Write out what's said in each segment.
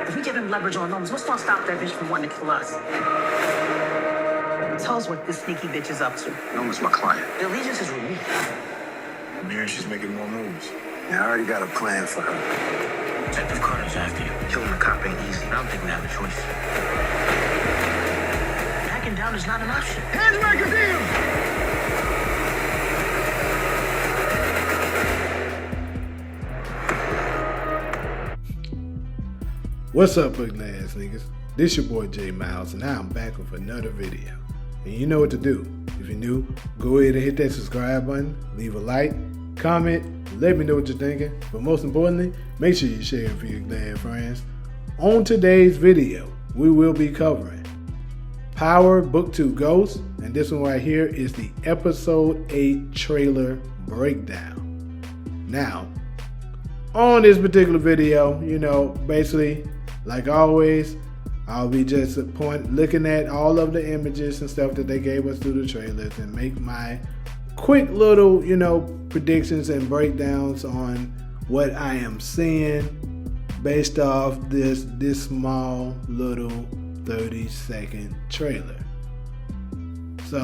If we give him leverage on Noma's, what's gonna stop that bitch from wanting to kill us? Tell us what this sneaky bitch is up to. Noma's my client. The allegiance is with me. I'm hearing she's making more moves. Yeah, I already got a plan for her. Detective Carter's after you. Killing a cop ain't easy. I don't think we have a choice. Backing down is not an option. Hands back your deal! What's up, ugly ass niggas? This your boy J Miles, and now I'm back with another video. And you know what to do. If you're new, go ahead and hit that subscribe button, leave a like, comment, let me know what you're thinking. But most importantly, make sure you share it for your glad friends. On today's video, we will be covering Power Book 2 Ghost, and this one right here is the Episode 8 trailer breakdown. Now, on this particular video, basically, like always, I'll be just looking at all of the images and stuff that they gave us through the trailers and make my quick little, predictions and breakdowns on what I am seeing based off this small little 30-second trailer. So,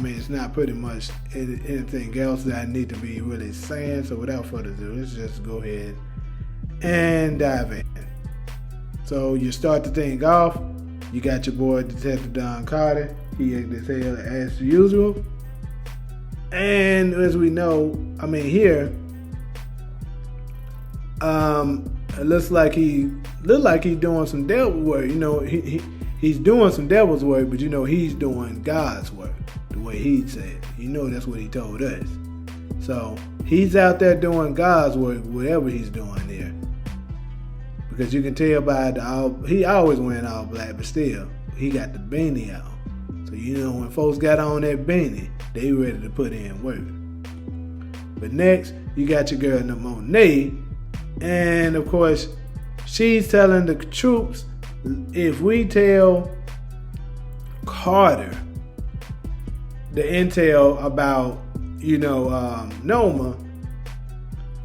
it's not pretty much anything else that I need to be really saying. So without further ado, let's just go ahead and dive in. So you start the thing off. You got your boy Detective Don Carter. He acted as hell as usual. And as we know, here, it looks like he's doing some devil work. He's doing some devil's work, but he's doing God's work, the way he said. That's what he told us. So he's out there doing God's work, whatever he's doing there. Because you can tell by he always wearing all black, but still, he got the beanie on. So when folks got on that beanie, they ready to put in work. But next, you got your girl Noma and Kane, and of course, she's telling the troops, if we tell Carter the intel about, Noma,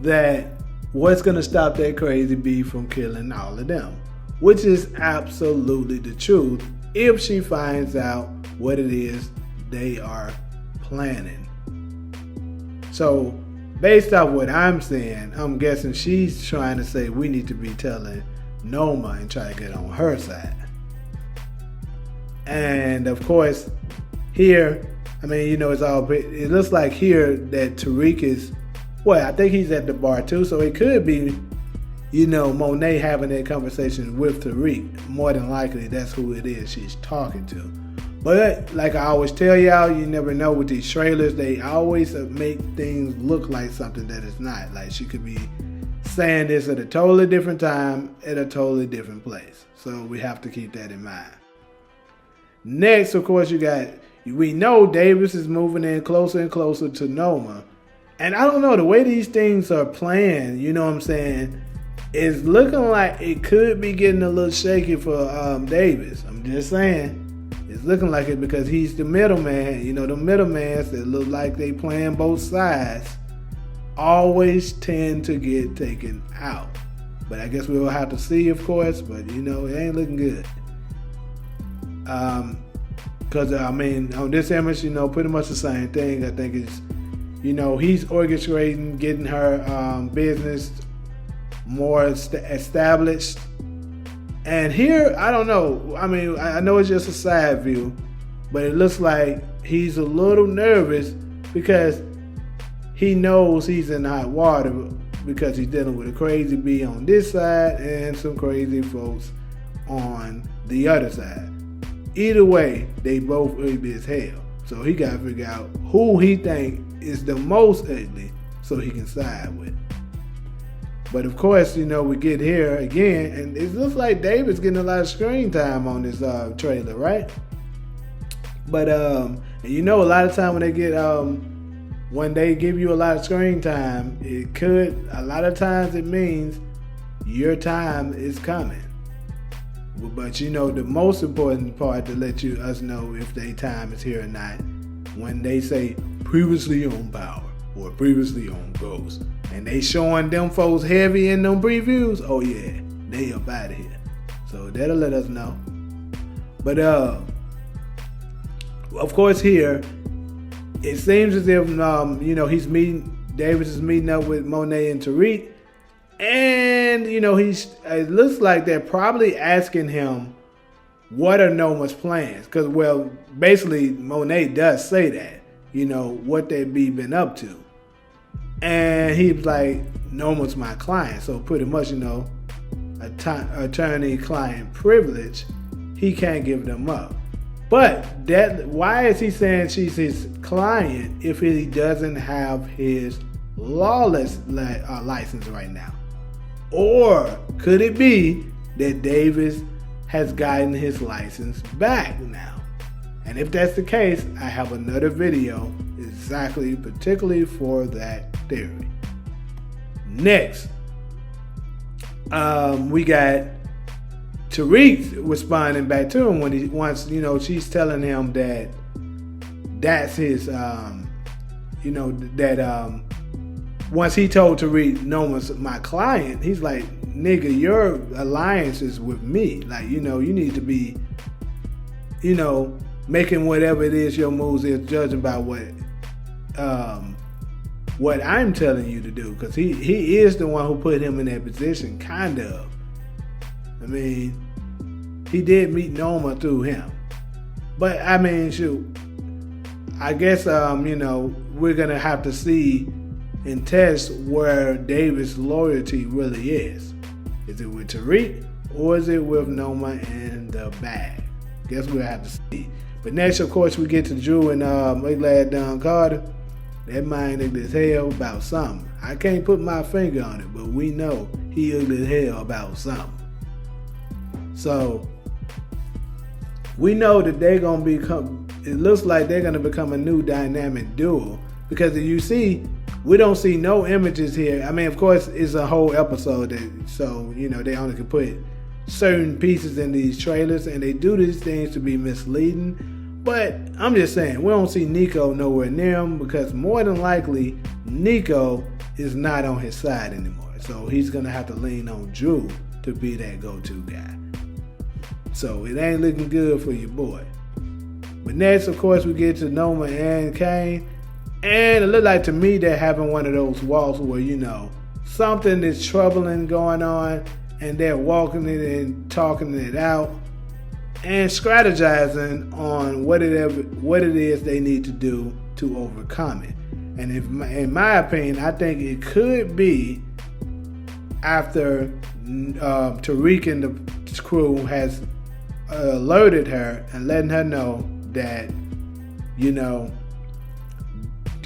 that what's going to stop that crazy bee from killing all of them, which is absolutely the truth if she finds out what it is they are planning. So based off what I'm saying, I'm guessing she's trying to say we need to be telling Noma and try to get on her side. And of course, here, it's all, it looks like here that Tariq is, I think he's at the bar too, so it could be, Monae having that conversation with Tariq. More than likely, that's who it is she's talking to. But like I always tell y'all, you never know with these trailers, they always make things look like something that it's not. Like she could be saying this at a totally different time, at a totally different place. So we have to keep that in mind. Next, of course, we know Davis is moving in closer and closer to Noma. And I don't know, the way these things are playing, it's looking like it could be getting a little shaky for Davis. I'm just saying. It's looking like it because he's the middleman. The middlemans that look like they playing both sides always tend to get taken out. But I guess we'll have to see, of course, but it ain't looking good. Because on this image, pretty much the same thing. I think it's, he's orchestrating getting her business more established. And here, I don't know. I know it's just a side view, but it looks like he's a little nervous because he knows he's in hot water because he's dealing with a crazy bee on this side and some crazy folks on the other side. Either way, they both ugly as hell. So he got to figure out who he think is the most ugly so he can side with. But of course, we get here again, and it looks like David's getting a lot of screen time on this trailer, right? But a lot of time when they give you a lot of screen time, a lot of times it means your time is coming. But the most important part to let us know if their time is here or not, when they say previously on Power or previously on Ghost, and they showing them folks heavy in them previews, oh yeah, they up out of here. So that'll let us know. But of course here, it seems as if Davis is meeting up with Monae and Tariq. And, it looks like they're probably asking him what are Noma's plans. Because, well, basically, Monae does say that, what they been up to. And he's like, Noma's my client. So pretty much, attorney-client privilege, he can't give them up. But why is he saying she's his client if he doesn't have his lawless license right now? Or could it be that Davis has gotten his license back now? And if that's the case, I have another video particularly for that theory. Next, we got Tariq responding back to him she's telling him that that's his, once he told Tariq, Noma's my client, he's like, nigga, your alliance is with me. Like, you need to be, making whatever it is your moves is, judging by what I'm telling you to do. Because he is the one who put him in that position, kind of. I mean, he did meet Noma through him. But, I mean, shoot. I guess, we're going to have to see and test where Davis' loyalty really is. Is it with Tariq or is it with Noma and the bag? Guess we'll have to see. But next, of course, we get to Drew and lad Don Carter. That mind ugly as hell about something. I can't put my finger on it, but we know he ugly as hell about something. So we know that they're gonna become. It looks like they're gonna become a new dynamic duo because if you see, we don't see no images here. I mean, of course, it's a whole episode, so they only can put certain pieces in these trailers, and they do these things to be misleading. But I'm just saying, we don't see Nico nowhere near him because more than likely, Nico is not on his side anymore. So he's gonna have to lean on Drew to be that go-to guy. So it ain't looking good for your boy. But next, of course, we get to Noma and Kane. And it looked like to me they're having one of those walks where, something is troubling going on and they're walking it and talking it out and strategizing on what it is they need to do to overcome it. And in my opinion, I think it could be after Tariq and the crew has alerted her and letting her know that,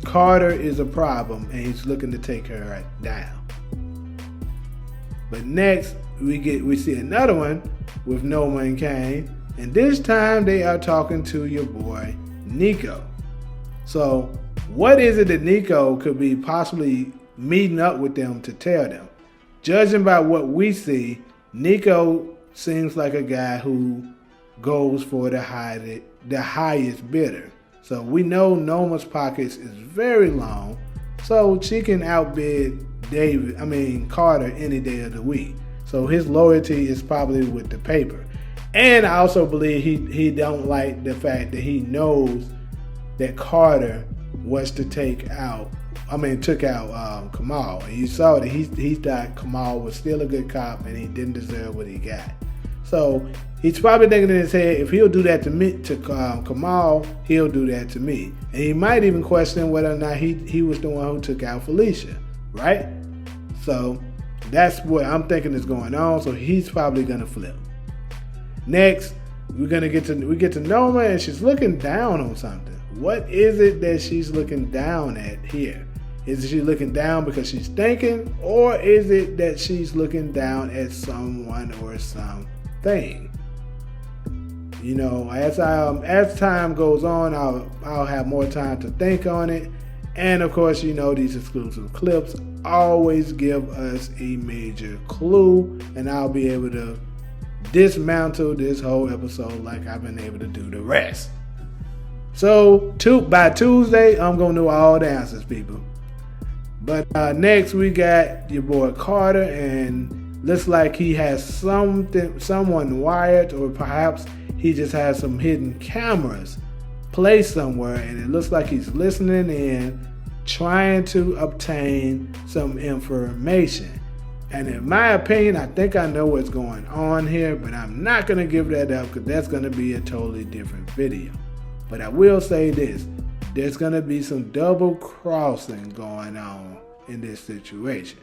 Carter is a problem and he's looking to take her down. But next, we see another one with Noma and Kane, and this time they are talking to your boy Nico. So what is it that Nico could be possibly meeting up with them to tell them? Judging by what we see, Nico seems like a guy who goes for the highest bidder. So we know Noma's pockets is very long, so she can outbid Carter any day of the week. So his loyalty is probably with the paper. And I also believe he don't like the fact that he knows that Carter was to took out Kamal. And you saw that he thought Kamal was still a good cop and he didn't deserve what he got. So he's probably thinking in his head, if he'll do that to Kamal, he'll do that to me. And he might even question whether or not he was the one who took out Felicia, right? So that's what I'm thinking is going on. So he's probably gonna flip. Next, we get to Noma, and she's looking down on something. What is it that she's looking down at here? Is she looking down because she's thinking, or is it that she's looking down at someone or something? As time goes on, I'll have more time to think on it. And of course, these exclusive clips always give us a major clue, and I'll be able to dismantle this whole episode like I've been able to do the rest. So by Tuesday, I'm gonna know all the answers, people. But next we got your boy Carter and Looks like he has someone wired, or perhaps he just has some hidden cameras placed somewhere, and it looks like he's listening in, trying to obtain some information. And in my opinion, I think I know what's going on here, but I'm not going to give that up because that's going to be a totally different video. But I will say this, there's going to be some double crossing going on in this situation.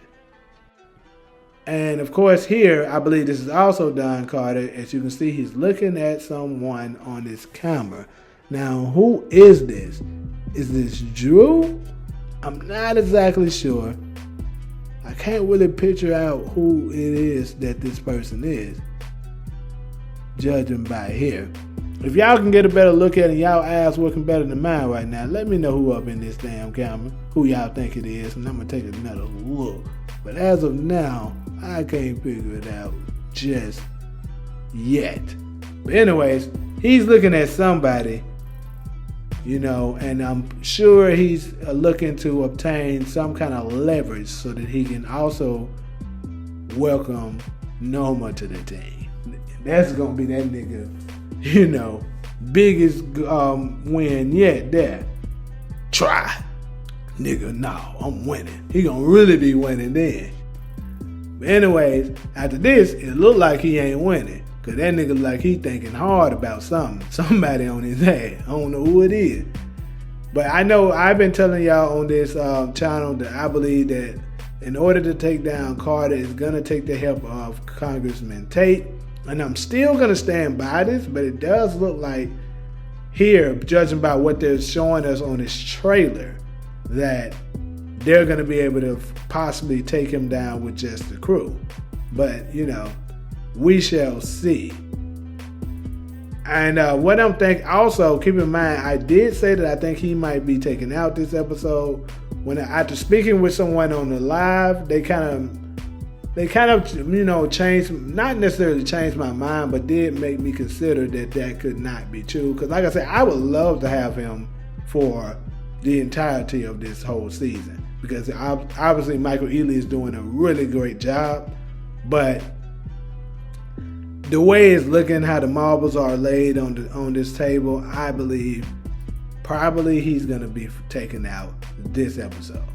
And of course here, I believe this is also Don Carter. As you can see, he's looking at someone on this camera. Now, who is this? Is this Drew? I'm not exactly sure. I can't really picture out who it is that this person is, judging by here. If y'all can get a better look at it, y'all eyes working better than mine right now, let me know who up in this damn camera, who y'all think it is, and I'm going to take another look. But as of now, I can't figure it out just yet. But anyways, he's looking at somebody, and I'm sure he's looking to obtain some kind of leverage so that he can also welcome Noma to the team. That's going to be that nigga, biggest win yet there. Try. Nigga, no, I'm winning. He gonna really be winning then. But anyways, after this, it look like he ain't winning. Cause that nigga like he thinking hard about somebody on his ass. I don't know who it is. But I know I've been telling y'all on this channel that I believe that in order to take down Carter, it's gonna take the help of Congressman Tate. And I'm still gonna stand by this, but it does look like here, judging by what they're showing us on this trailer, that they're going to be able to possibly take him down with just the crew. But, we shall see. And what I'm thinking, also keep in mind, I did say that I think he might be taken out this episode. After speaking with someone on the live, they kind of changed, not necessarily changed my mind, but did make me consider that could not be true. Because like I said, I would love to have him for the entirety of this whole season, because obviously Michael Ealy is doing a really great job, but the way it's looking, how the marbles are laid on this table, I believe probably he's going to be taken out this episode.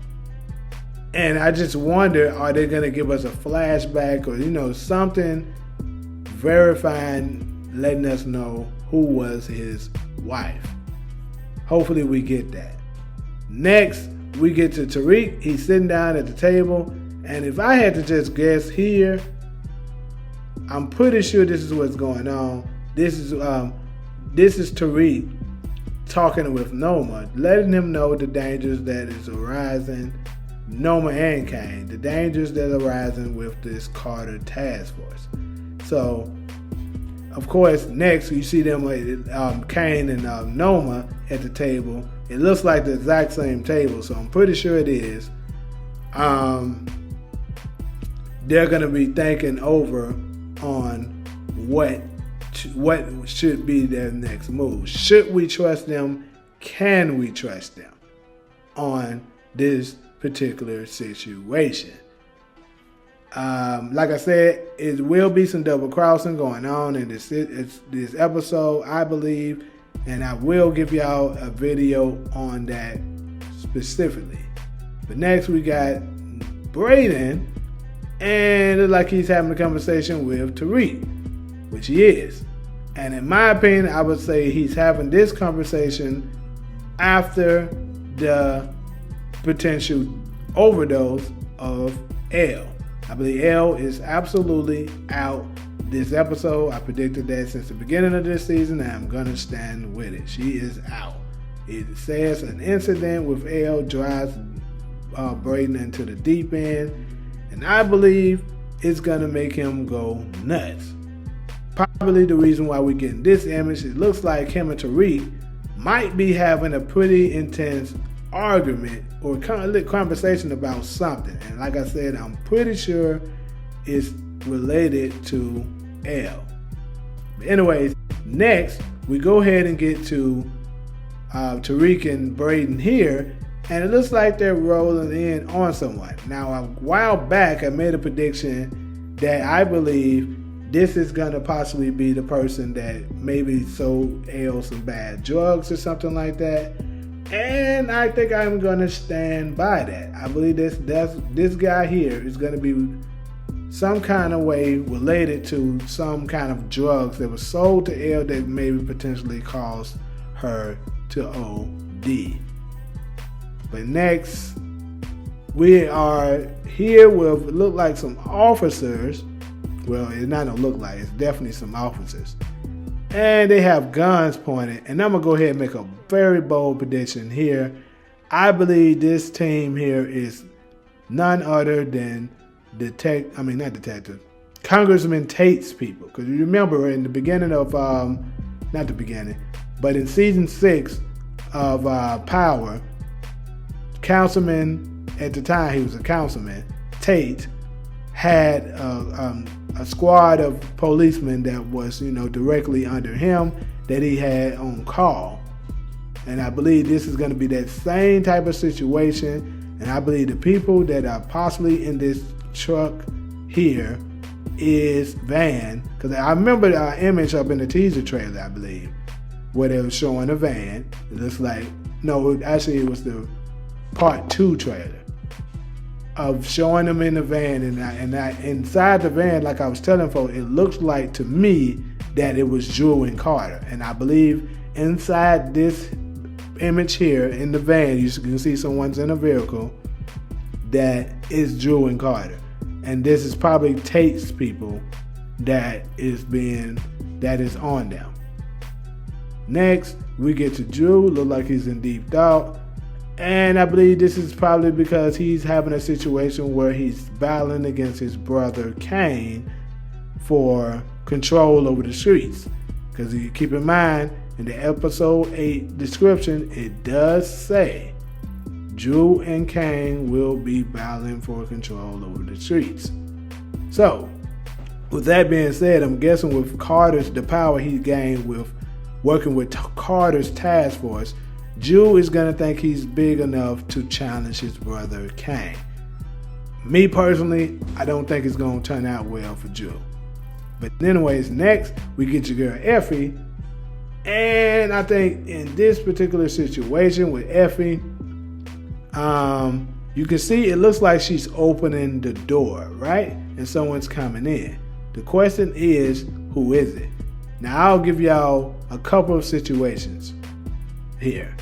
And I just wonder, are they going to give us a flashback or something verifying, letting us know who was his wife? Hopefully we get that. Next, we get to Tariq. He's sitting down at the table. And if I had to just guess here, I'm pretty sure this is what's going on. This is Tariq talking with Noma, letting him know the dangers that is arising, Noma and Kane, the dangers that are arising with this Carter task force. So, of course, next you see them with Kane and Noma at the table. It looks like the exact same table, so I'm pretty sure it is. They're going to be thinking over on what should be their next move. Should we trust them? Can we trust them on this particular situation? Like I said, it will be some double crossing going on in this episode, I believe, and I will give y'all a video on that specifically. But next we got Braden, and it looks like he's having a conversation with Tariq, which he is. And in my opinion, I would say he's having this conversation after the potential overdose of L. I believe L is absolutely out this episode. I predicted that since the beginning of this season, and I'm going to stand with it. She is out. It says an incident with L drives Braden into the deep end, and I believe it's going to make him go nuts. Probably the reason why we're getting this image, it looks like him and Tariq might be having a pretty intense argument or conversation about something. And like I said, I'm pretty sure it's related to L. But anyways, next we go ahead and get to Tariq and Braden here, and it looks like they're rolling in on someone. Now, a while back, I made a prediction that I believe this is gonna possibly be the person that maybe sold L some bad drugs or something like that. And I think I'm gonna stand by that. I believe this guy here is gonna be some kind of way related to some kind of drugs that was sold to L that maybe potentially caused her to OD. But next, we are here with look like some officers. Well, it's not gonna look like, it's definitely some officers. And they have guns pointed. And I'm gonna go ahead and make a very bold prediction here. I believe this team here is none other than Congressman Tate's people. Because you remember in the beginning of, not the beginning, but in season 6 of Power, Councilman, at the time he was a councilman, Tate, had a squad of policemen that was, directly under him that he had on call. And I believe this is going to be that same type of situation. And I believe the people that are possibly in this truck here is van. Because I remember the image up in the teaser trailer, I believe, where they were showing a van. It looks like, no, actually it was the part 2 trailer of showing them in the van, and inside the van, like I was telling folks, it looks like to me that it was Drew and Carter. And I believe inside this image here in the van, you can see someone's in a vehicle that is Drew and Carter. And this is probably Tate's people that is on them. Next, we get to Drew. Look like he's in deep thought. And I believe this is probably because he's having a situation where he's battling against his brother Kane for control over the streets. Because you keep in mind, in the episode 8 description, it does say Drew and Kane will be battling for control over the streets. So, with that being said, I'm guessing with the power he gained with working with Carter's task force, Drew is going to think he's big enough to challenge his brother Kane. Me personally, I don't think it's going to turn out well for Drew. But anyways, next we get your girl Effie. And I think in this particular situation with Effie, you can see it looks like she's opening the door, right? And someone's coming in. The question is, who is it? Now I'll give y'all a couple of situations here.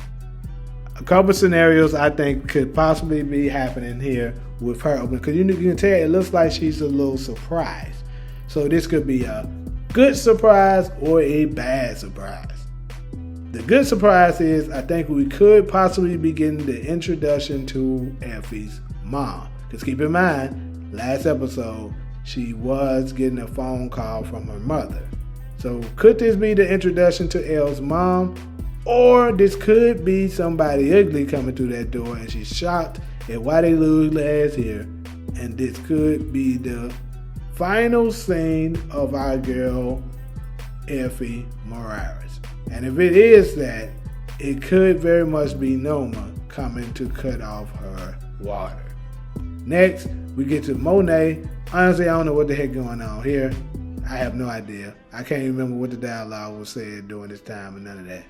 A couple scenarios I think could possibly be happening here with her, because you can tell it looks like she's a little surprised. So this could be a good surprise or a bad surprise. The good surprise is I think we could possibly be getting the introduction to Effie's mom. Because keep in mind, last episode, she was getting a phone call from her mother. So could this be the introduction to Elle's mom? Or this could be somebody ugly coming through that door and she's shocked at why they lose last year. And this could be the final scene of our girl, Effie Morales. And if it is that, it could very much be Noma coming to cut off her water. Next, we get to Monae. Honestly, I don't know what the heck going on here. I have no idea. I can't remember what the dialogue was said during this time and none of that.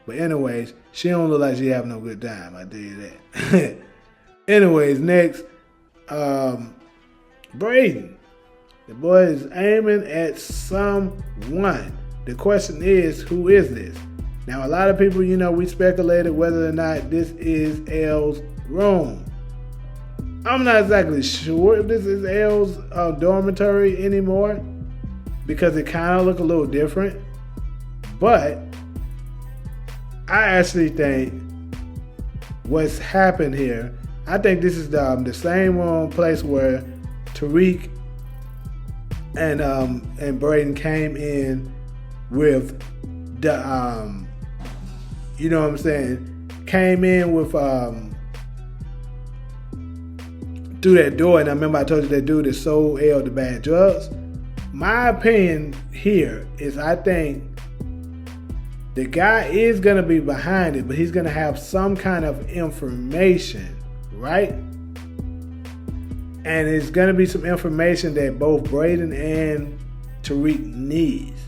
But anyways, she don't look like she having no good time, I tell you that. Anyways, next, Braden. The boy is aiming at someone. The question is, who is this? Now, a lot of people, we speculated whether or not this is Elle's room. I'm not exactly sure if this is Elle's dormitory anymore, because it kind of look a little different. But I actually think what's happened here, I think this is the same place where Tariq and Braden came in with the, you know what I'm saying, came in with, through that door. And I remember I told you that dude that sold Elle the bad drugs. My opinion here is I think the guy is going to be behind it, but he's going to have some kind of information, right? And it's going to be some information that both Braden and Tariq needs.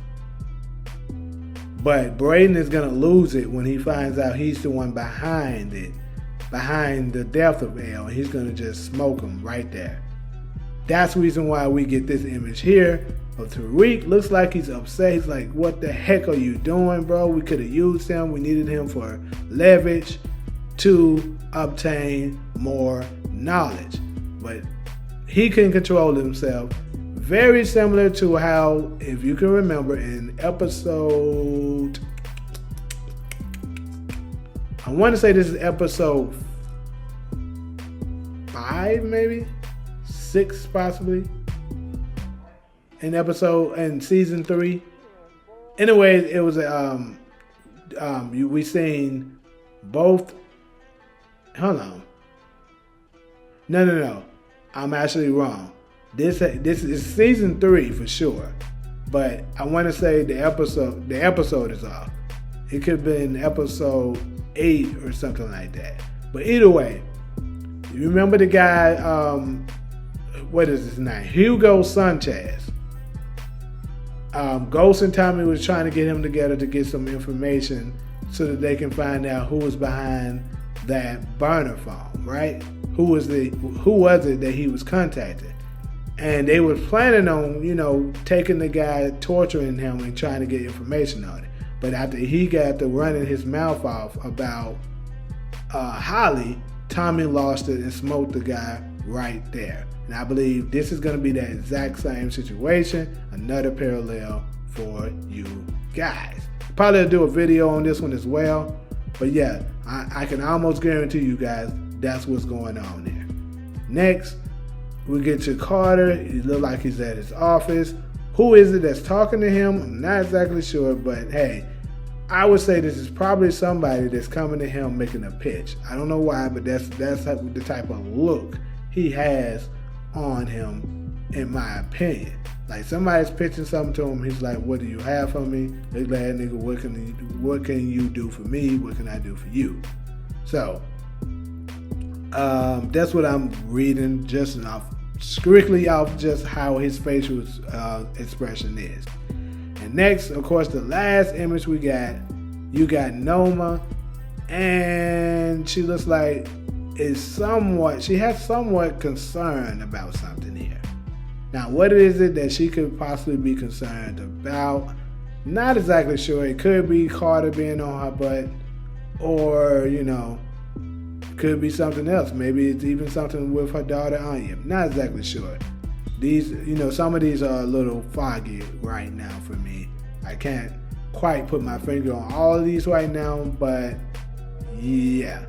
But Braden is going to lose it when he finds out he's the one behind it, behind the death of L. He's going to just smoke him right there. That's the reason why we get this image here of Tariq. Looks like he's upset. He's like, what the heck are you doing, bro? We could have used him. We needed him for leverage to obtain more knowledge. But he can control himself. Very similar to how, if you can remember, in episode, I want to say this is episode 5, maybe 6, possibly. In season 3. Anyways, it was we seen both. Hold on. No. I'm actually wrong. This is season 3 for sure, but I want to say the episode is off. It could have been episode 8 or something like that. But either way, you remember the guy? What is his name? Hugo Sanchez. Ghost and Tommy was trying to get him together to get some information so that they can find out who was behind that burner phone, right? Who was it that he was contacting? And they were planning on, taking the guy, torturing him, and trying to get information on it. But after he got to running his mouth off about Holly, Tommy lost it and smoked the guy right there. And I believe this is going to be that exact same situation, another parallel for you guys. Probably do a video on this one as well. But yeah, I can almost guarantee you guys that's what's going on there. Next, we get to Carter. It looks like he's at his office. Who is it that's talking to him? I'm not exactly sure, but hey, I would say this is probably somebody that's coming to him making a pitch. I don't know why, but that's the type of look he has on him, in my opinion. Like somebody's pitching something to him. He's like, "What do you have for me?" They're like, "Nigga, what can you do for me? What can I do for you?" So that's what I'm reading, just strictly off just how his facial expression is. And next, of course, the last image we got, you got Noma, and she looks like she has somewhat concern about something here. Now, what is it that she could possibly be concerned about? Not exactly sure. It could be Carter being on her butt, or, could be something else. Maybe it's even something with her daughter Anya. Not exactly sure. These, some of these are a little foggy right now for me. I can't quite put my finger on all of these right now, but yeah.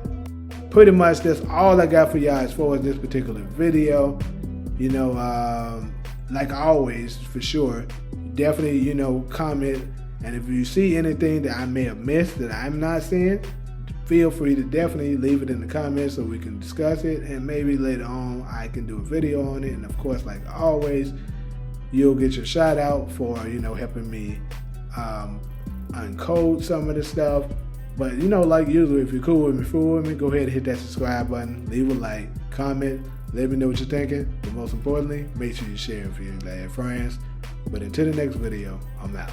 Pretty much that's all I got for y'all as far as this particular video. Like always, for sure, definitely, comment. And if you see anything that I may have missed that I'm not seeing, feel free to definitely leave it in the comments so we can discuss it. And maybe later on I can do a video on it. And of course, like always, you'll get your shout out for, helping me uncode some of the stuff. But, like usually, if you're cool with me, fool with me, go ahead and hit that subscribe button, leave a like, comment, let me know what you're thinking. But most importantly, make sure you share it with your friends. But until the next video, I'm out.